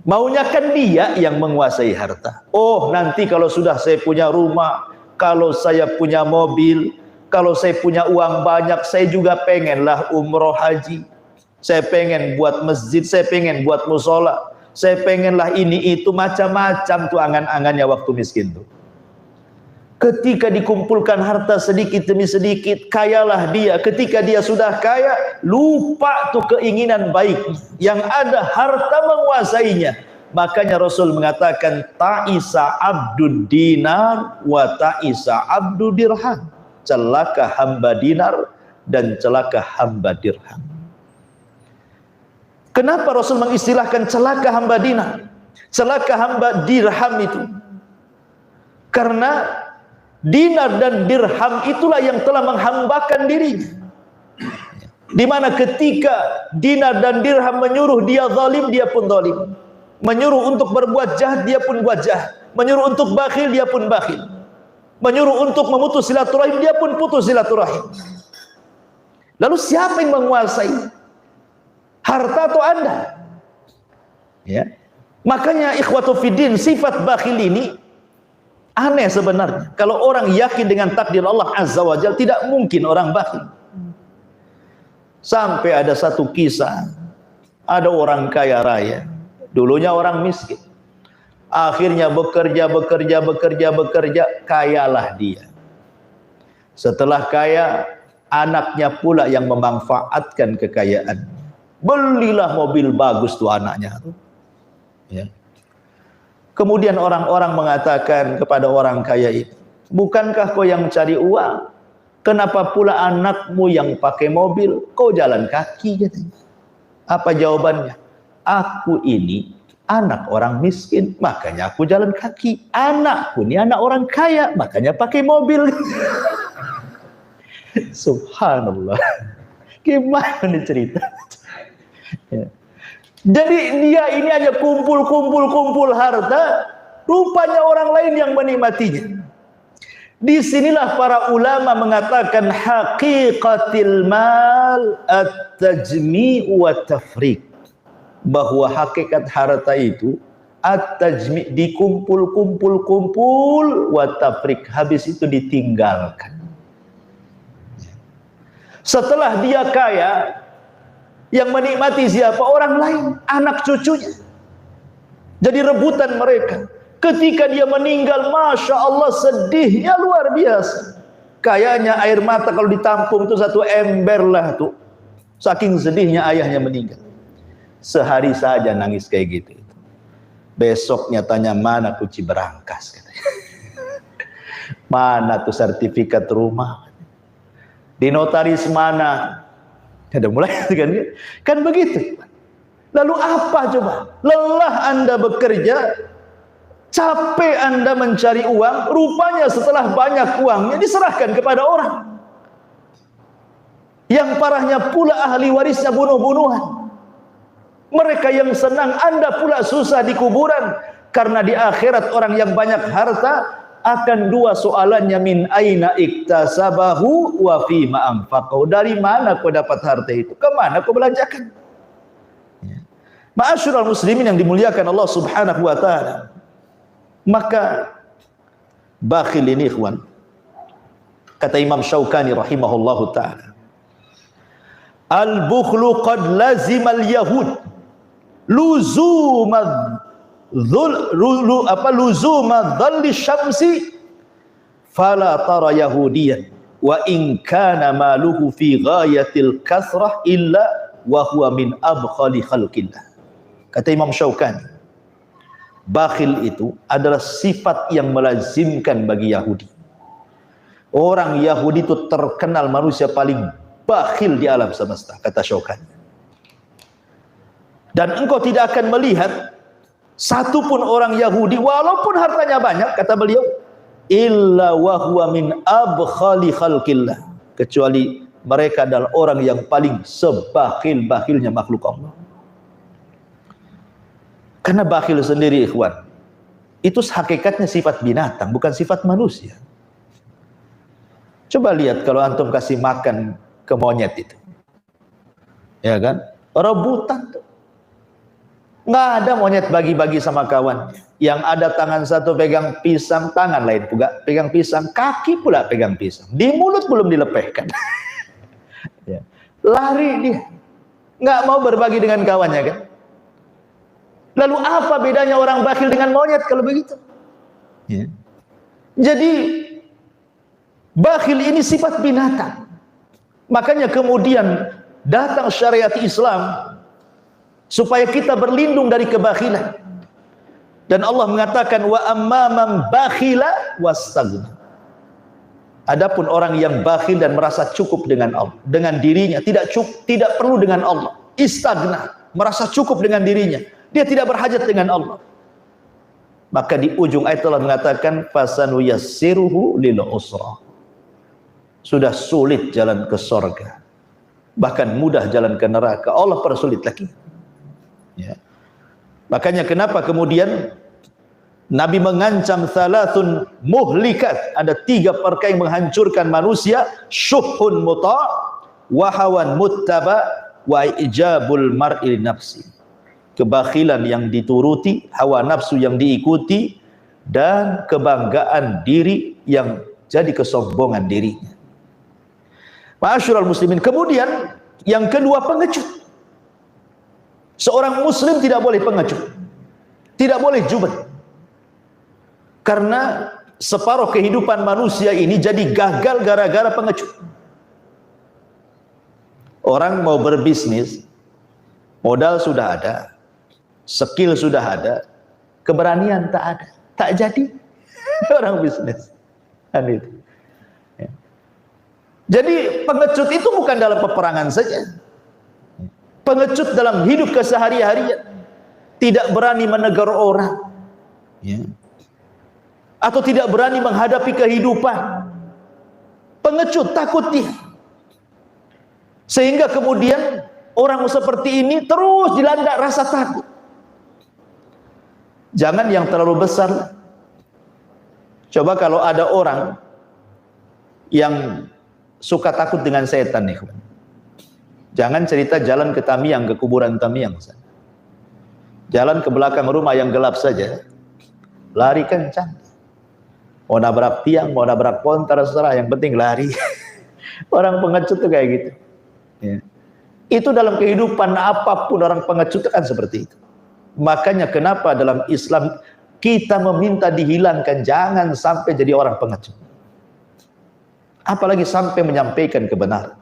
Maunya kan dia yang menguasai harta. Oh, nanti kalau sudah saya punya rumah, kalau saya punya mobil, kalau saya punya uang banyak, saya juga pengenlah umroh haji. Saya pengen buat masjid, saya pengen buat musola, saya pengenlah ini itu, macam-macam tuh angan-angannya waktu miskin tuh. Ketika dikumpulkan harta sedikit demi sedikit, kayalah dia. Ketika dia sudah kaya, lupa tuh keinginan baik. Yang ada harta menguasainya. Makanya Rasul mengatakan, ta'isa abdud dinar wa ta'isa abdud dirham. Celaka hamba dinar dan celaka hamba dirham. Kenapa Rasul mengistilahkan celaka hamba dinar, celaka hamba dirham itu? Karena dinar dan dirham itulah yang telah menghambakan dirinya. Dimana ketika dinar dan dirham menyuruh dia zalim, dia pun zalim. Menyuruh untuk berbuat jahat, dia pun buat jahat. Menyuruh untuk bakhil, dia pun bakhil. Menyuruh untuk memutus silaturahim, dia pun putus silaturahim. Lalu siapa yang menguasai? Harta atau Anda? Ya. Makanya ikhwatu fiddin, sifat bakhil ini aneh sebenarnya. Kalau orang yakin dengan takdir Allah Azza wa Jalla, tidak mungkin orang bakhil. Sampai ada satu kisah, ada orang kaya raya, dulunya orang miskin. Akhirnya bekerja, kayalah dia. Setelah kaya, anaknya pula yang memanfaatkan kekayaan. Belilah mobil bagus tuh anaknya. Ya. Kemudian orang-orang mengatakan kepada orang kaya itu, bukankah kau yang cari uang? Kenapa pula anakmu yang pakai mobil, kau jalan kaki? Katanya. Apa jawabannya? Aku ini anak orang miskin, makanya aku jalan kaki. Anakku ini anak orang kaya, makanya pakai mobil. Subhanallah. Gimana nih cerita? Ya. Jadi dia ini hanya kumpul harta, rupanya orang lain yang menikmatinya. Disinilah para ulama mengatakan haqiqatil mal at-tajmi' wa tafriq, bahwa hakikat harta itu at-tajmi', dikumpul wa tafriq, habis itu ditinggalkan. Setelah dia kaya, yang menikmati siapa? Orang lain, anak cucunya. Jadi rebutan mereka. Ketika dia meninggal, Masya Allah, sedihnya luar biasa. Kayaknya air mata kalau ditampung itu satu ember lah tuh. Saking sedihnya ayahnya meninggal. Sehari saja nangis kayak gitu. Besoknya tanya, mana kunci berangkas? Mana tuh sertifikat rumah? Di notaris mana? Ada mulai kan begitu. Lalu apa coba? Lelah Anda bekerja, capek Anda mencari uang, rupanya setelah banyak uangnya diserahkan kepada orang. Yang parahnya pula ahli warisnya bunuh-bunuhan. Mereka yang senang, Anda pula susah di kuburan. Karena di akhirat orang yang banyak harta akan dua soalannya, min aina iktasabahu wa fima anfaqahu. Dari mana kau dapat harta itu? Kemana kau belanjakan? Ma'asyiral muslimin yang dimuliakan Allah Subhanahu wa taala. Maka bakhil ini ikhwan, kata Imam Syaukani rahimahullahu taala, al-bukhlu qad lazimal yahud luzuma dhalli syamsi fala tara yahudiyan wa in kana maluhu fi ghayatil kasrah illa wa huwa min abkhali khalqillah. Kata Imam Syaukani, bakhil itu adalah sifat yang melazimkan bagi Yahudi. Orang Yahudi itu terkenal manusia paling bakhil di alam semesta, kata Syaukani. Dan engkau tidak akan melihat satupun orang Yahudi walaupun hartanya banyak, kata beliau, illa wa huwa min abkhali khalqillah, kecuali mereka adalah orang yang paling sebakhil-bakhilnya makhluk Allah. Karena bakhil sendiri ikhwan, itu hakikatnya sifat binatang, bukan sifat manusia. Coba lihat kalau antum kasih makan ke monyet itu, ya kan, rebutan tuh. Nggak ada monyet bagi-bagi sama kawan. Yang ada tangan satu pegang pisang, tangan lain juga pegang pisang, kaki pula pegang pisang, di mulut belum dilepehkan. Ya. Lari dia, nggak mau berbagi dengan kawannya kan. Lalu apa bedanya orang bakhil dengan monyet kalau begitu? Ya. Jadi bakhil ini sifat binatang. Makanya kemudian datang syariat Islam supaya kita berlindung dari kebakhilan. Dan Allah mengatakan wa amman bakhila wastaghna. Adapun orang yang bakhil dan merasa cukup dengan Allah, dengan dirinya, tidak perlu dengan Allah. Istaghna, merasa cukup dengan dirinya. Dia tidak berhajat dengan Allah. Maka di ujung ayat Allah mengatakan fasanu yassiruhu lil usra. Sudah sulit jalan ke surga, bahkan mudah jalan ke neraka, Allah persulit lagi. Ya. Makanya kenapa kemudian Nabi mengancam thalathun muhlikat, ada 3 perkara yang menghancurkan manusia, syuhun muta' wa hawan muttaba wa ijabul mar'i nafsi. Kebakhilan yang dituruti, hawa nafsu yang diikuti, dan kebanggaan diri yang jadi kesombongan dirinya. Ma'asyiral muslimin, kemudian yang kedua pengecut. Seorang muslim tidak boleh pengecut, tidak boleh jubah. Karena separuh kehidupan manusia ini jadi gagal gara-gara pengecut. Orang mau berbisnis, modal sudah ada, skill sudah ada, keberanian tak ada, tak jadi orang bisnis. Itu. Ya. Jadi pengecut itu bukan dalam peperangan saja, pengecut dalam hidup kesehari-harian, tidak berani menegur orang, ya, atau tidak berani menghadapi kehidupan. Pengecut, takut dia, sehingga kemudian orang seperti ini terus dilanda rasa takut. Jangan yang terlalu besar. Coba kalau ada orang yang suka takut dengan setan nih, jangan cerita jalan ke Tamiang, ke kuburan Tamiang, jalan ke belakang rumah yang gelap saja, lari kencang. Mau nabrak tiang, mau nabrak pohon, terserah, yang penting lari. Orang pengecut tuh kayak gitu. Ya. Itu dalam kehidupan apapun orang pengecut kan seperti itu. Makanya kenapa dalam Islam kita meminta dihilangkan, jangan sampai jadi orang pengecut. Apalagi sampai menyampaikan kebenaran.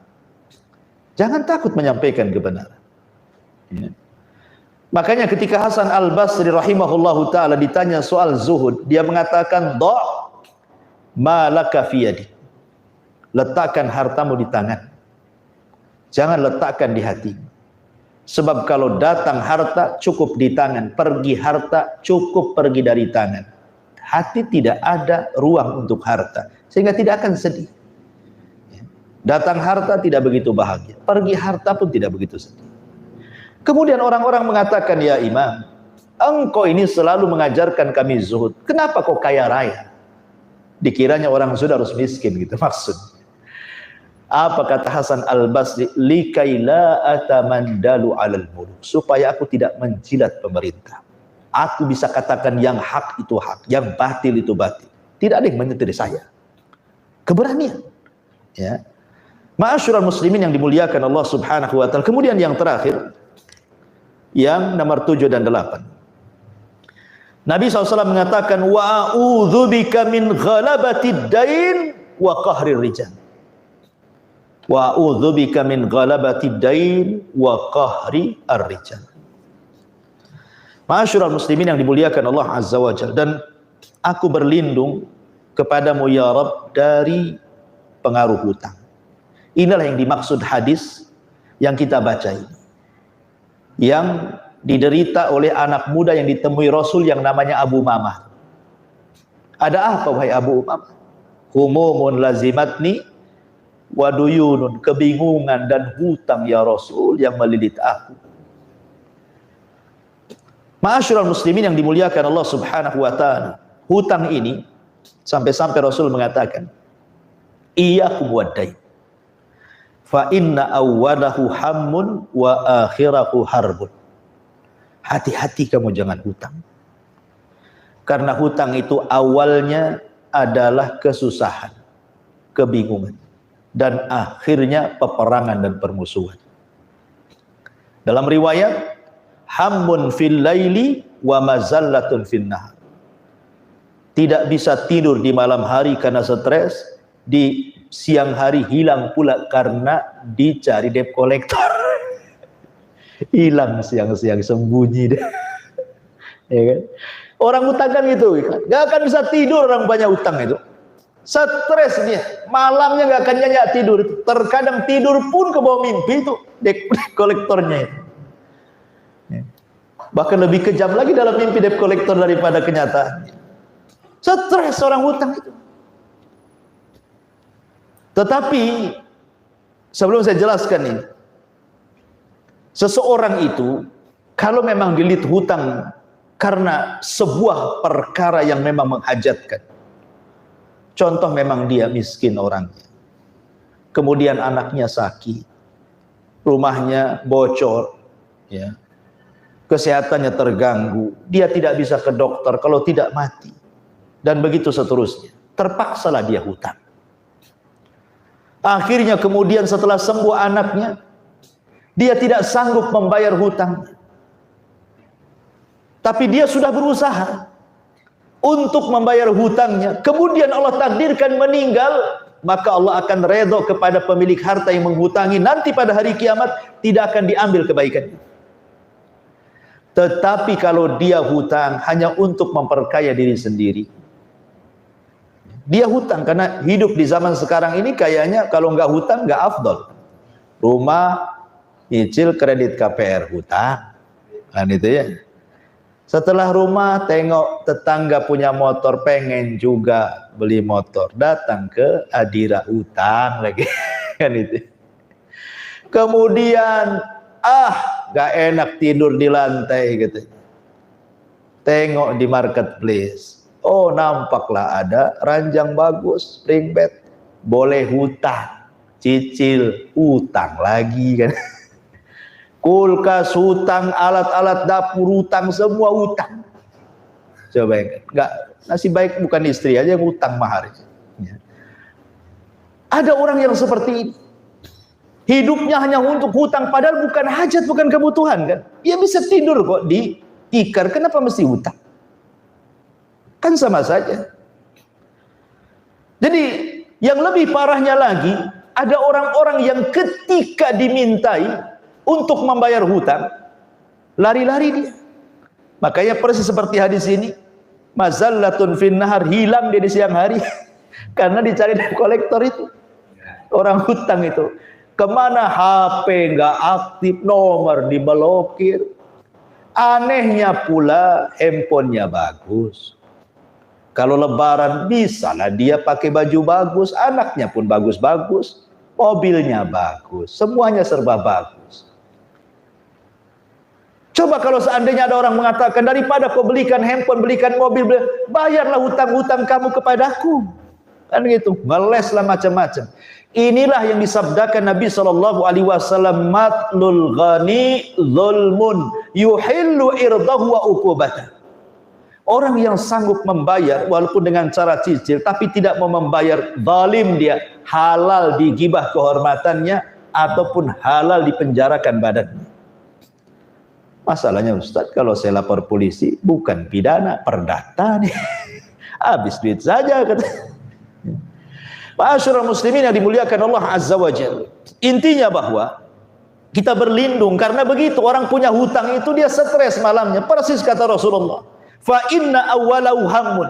Jangan takut menyampaikan kebenaran. Ya. Makanya ketika Hasan Al-Basri rahimahullahu ta'ala ditanya soal zuhud, dia mengatakan, "Da' ma laka fi yadi." Letakkan hartamu di tangan. Jangan letakkan di hati. Sebab kalau datang harta cukup di tangan, pergi harta cukup pergi dari tangan. Hati tidak ada ruang untuk harta, sehingga tidak akan sedih. Datang harta tidak begitu bahagia, pergi harta pun tidak begitu sedih. Kemudian orang-orang mengatakan, "Ya Imam, engkau ini selalu mengajarkan kami zuhud. Kenapa kau kaya raya? Dikiranya orang sudah harus miskin gitu maksud. Apa kata Hasan Al-Basri? Likai la atamandalu 'alal muluk, supaya aku tidak menjilat pemerintah. Aku bisa katakan yang hak itu hak, yang batil itu batil. Tidak ada yang menyetir saya. Keberanian. Ya. Ma'asyiral muslimin yang dimuliakan Allah Subhanahu wa taala. Kemudian yang terakhir, yang nomor 7 dan 8. Nabi SAW mengatakan, wa a'udzubika min ghalabatid dain wa qahrir rijal. Wa a'udzubika min ghalabatid dain wa qahri ar-rijal. Ma'asyiral muslimin yang dimuliakan Allah Azza wa Jalla, dan aku berlindung kepadamu ya Rabb dari pengaruh hutang. Inilah yang dimaksud hadis yang kita baca ini, yang diderita oleh anak muda yang ditemui Rasul yang namanya Abu Mamah. Ada apa wahai Abu Mamah? Humumun lazimatni wa duyunun, kebingungan dan hutang ya Rasul yang melilit aku. Ma'asyiral muslimin yang dimuliakan Allah Subhanahu wa taala, hutang ini sampai-sampai Rasul mengatakan, iyyakum wad-dain, fa inna awwalahu hammun wa akhirahu harbun. Hati-hati kamu jangan hutang. Karena hutang itu awalnya adalah kesusahan, kebingungan, dan akhirnya peperangan dan permusuhan. Dalam riwayat, hammun fil laili wa mazallatun fin nahar. Tidak bisa tidur di malam hari karena stres, di siang hari hilang pula karena dicari debt collector. Hilang siang-siang, sembunyi deh. Ya kan? Orang utang kan gitu, gak akan bisa tidur orang banyak utang itu. Stres dia, malamnya gak akan nyenyak tidur. Terkadang tidur pun ke bawah mimpi itu debt collectornya itu. Bahkan lebih kejam lagi dalam mimpi debt collector daripada kenyataan. Stres orang hutang itu. Tetapi sebelum saya jelaskan ini, seseorang itu kalau memang dililit hutang karena sebuah perkara yang memang menghajatkan, contoh memang dia miskin orangnya, kemudian anaknya sakit, rumahnya bocor, ya, kesehatannya terganggu, dia tidak bisa ke dokter, kalau tidak mati, dan begitu seterusnya, terpaksalah dia hutang. Akhirnya kemudian setelah sembuh anaknya, dia tidak sanggup membayar hutang. Tapi dia sudah berusaha untuk membayar hutangnya. Kemudian Allah takdirkan meninggal, maka Allah akan redha kepada pemilik harta yang menghutangi. Nanti pada hari kiamat tidak akan diambil kebaikannya. Tetapi kalau dia hutang hanya untuk memperkaya diri sendiri, dia hutang karena hidup di zaman sekarang ini kayaknya kalau nggak hutang nggak afdol. Rumah nyicil kredit KPR hutang, kan itu ya. Setelah rumah tengok tetangga punya motor, pengen juga beli motor, datang ke Adira hutang lagi, kan itu. Kemudian nggak enak tidur di lantai gitu. Tengok di marketplace. Oh, nampaklah ada ranjang bagus, spring bed, boleh hutang, cicil, hutang lagi kan. Kulkas hutang, alat-alat dapur hutang, semua hutang. Coba enggak, nasib baik bukan istri aja yang hutang mahar. Ya. Ada orang yang seperti ini. Hidupnya hanya untuk hutang, padahal bukan hajat, bukan kebutuhan kan. Dia bisa tidur kok di tikar, kenapa mesti hutang? Kan sama saja. Jadi yang lebih parahnya lagi, ada orang-orang yang ketika dimintai untuk membayar hutang, lari-lari dia. Makanya persis seperti hadis ini, mazallatun fin nahar, hilang dia di siang hari karena dicari debt collector itu. Orang hutang itu kemana, HP nggak aktif, nomor diblokir. Anehnya pula handphonenya bagus. Kalau lebaran bisalah dia pakai baju bagus, anaknya pun bagus-bagus, mobilnya bagus, semuanya serba bagus. Coba kalau seandainya ada orang mengatakan, daripada kau belikan handphone, belikan mobil, bayarlah hutang-hutang kamu kepadaku. Kan gitu, ngeleslah macam-macam. Inilah yang disabdakan Nabi SAW, matlul ghani zulmun yuhillu irdahu wa uqubata. Orang yang sanggup membayar walaupun dengan cara cicil, tapi tidak mau membayar, zalim dia, halal digibah kehormatannya ataupun halal dipenjarakan badannya. Masalahnya Ustaz, kalau saya lapor polisi bukan pidana, perdata nih. Habis duit saja kata. Ma'asyiral muslimin yang dimuliakan Allah Azza wa Jalla. Intinya bahwa kita berlindung karena begitu orang punya hutang itu dia stres malamnya. Persis kata Rasulullah, fa inna awwalahu hammun.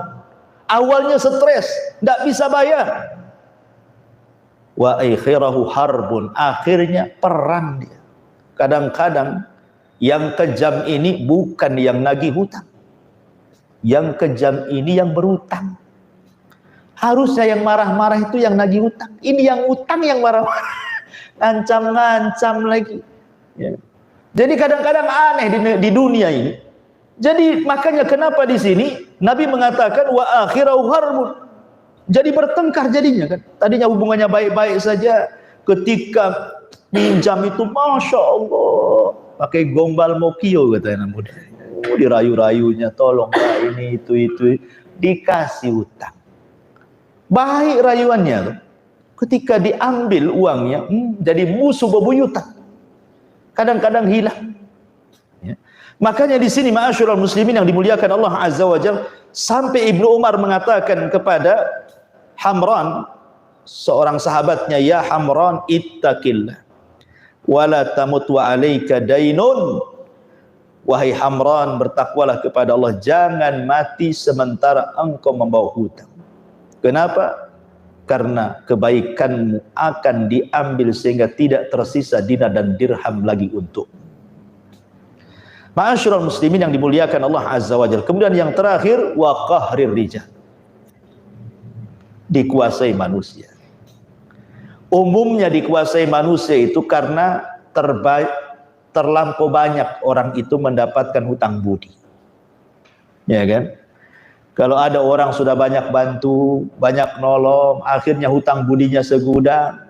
Awalnya stres, tidak bisa bayar. Wa akhirahu harbun, akhirnya perang dia. Kadang-kadang yang kejam ini bukan yang nagih hutang. Yang kejam ini yang berutang. Harusnya yang marah-marah itu yang nagih hutang. Ini yang utang yang marah-marah. Ngancam-ngancam lagi. Ya. Jadi kadang-kadang aneh di dunia ini. Jadi makanya kenapa di sini Nabi mengatakan wa akhirahu harbun. Jadi bertengkar jadinya kan. Tadinya hubungannya baik-baik saja, ketika pinjam itu Masya Allah pakai gombal mokio kata anak muda. Dirayu-rayunya, tolonglah ini itu dikasih utang. Baik rayuannya tuh. Ketika diambil uangnya, jadi musuh bebuyutan. Kadang-kadang hilang. Ya. Makanya di sini ma'asyiral muslimin yang dimuliakan Allah Azza wa Jalla, sampai Ibnu Umar mengatakan kepada Hamran, seorang sahabatnya, ya Hamran ittaqillah wala tamut wa alaika dainun. Wahai Hamran, bertakwalah kepada Allah, jangan mati sementara engkau membawa hutang. Kenapa? Karena kebaikanmu akan diambil sehingga tidak tersisa dinar dan dirham lagi untuk. Ma'asyiral muslimin yang dimuliakan Allah Azza wa Jalla. Kemudian yang terakhir, wa qahrir rijal, dikuasai manusia. Umumnya dikuasai manusia itu karena terlampau banyak orang itu mendapatkan hutang budi. Ya kan? Kalau ada orang sudah banyak bantu, banyak nolong, akhirnya hutang budinya segudang,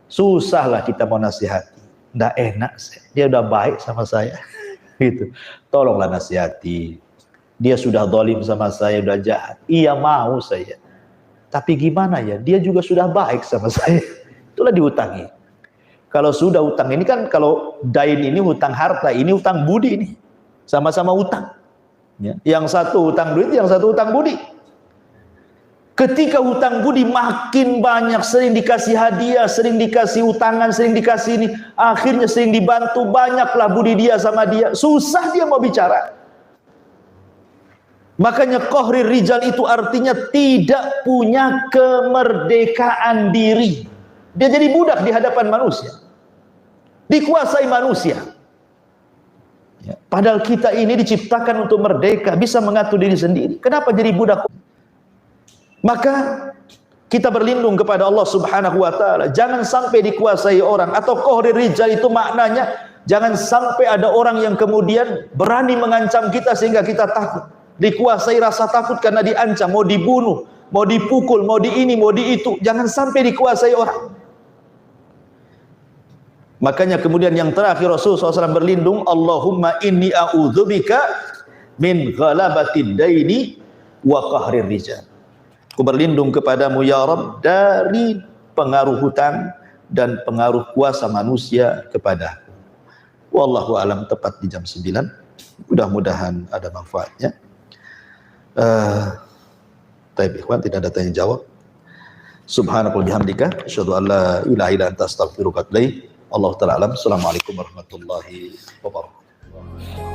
susahlah kita mau nasihati. Nggak enak, dia udah baik sama saya. Gitu. Tolonglah nasihati. Dia sudah zalim sama saya, udah jahat. Iya mau saya. Tapi gimana ya, dia juga sudah baik sama saya. Itulah dihutangi. Kalau sudah hutang ini kan, kalau dain ini hutang harta, ini hutang budi ini. Sama-sama hutang. Ya. Yang satu hutang duit, yang satu hutang budi. Ketika hutang budi makin banyak, sering dikasih hadiah, sering dikasih utangan, sering dikasih ini, akhirnya sering dibantu, banyaklah budi dia sama dia. Susah dia mau bicara. Makanya qahrir rijal itu artinya tidak punya kemerdekaan diri. Dia jadi budak di hadapan manusia, dikuasai manusia. Ya, padahal kita ini diciptakan untuk merdeka, bisa mengatur diri sendiri. Kenapa jadi budak? Maka kita berlindung kepada Allah Subhanahu wa taala, jangan sampai dikuasai orang. Atau qahrir rijal itu maknanya jangan sampai ada orang yang kemudian berani mengancam kita sehingga kita takut. Dikuasai rasa takut karena diancam, mau dibunuh, mau dipukul, mau di ini, mau di itu. Jangan sampai dikuasai orang. Makanya kemudian yang terakhir Rasulullah SAW berlindung, Allahumma inni a'udzubika min ghalabatid daini wa qahrir rijal. Aku berlindung kepadamu ya Rabb dari pengaruh hutang dan pengaruh kuasa manusia kepadaku. Wallahu alam, tepat di jam 9. Mudah-mudahan ada manfaatnya. Taib ikhwan, tidak ada tanya jawab. Subhanakallahumma bihamdika asyhadu an la ilaha illa anta astaghfiruka wa atubu ilaik. Allah taala alam. Assalamualaikum warahmatullahi wabarakatuh.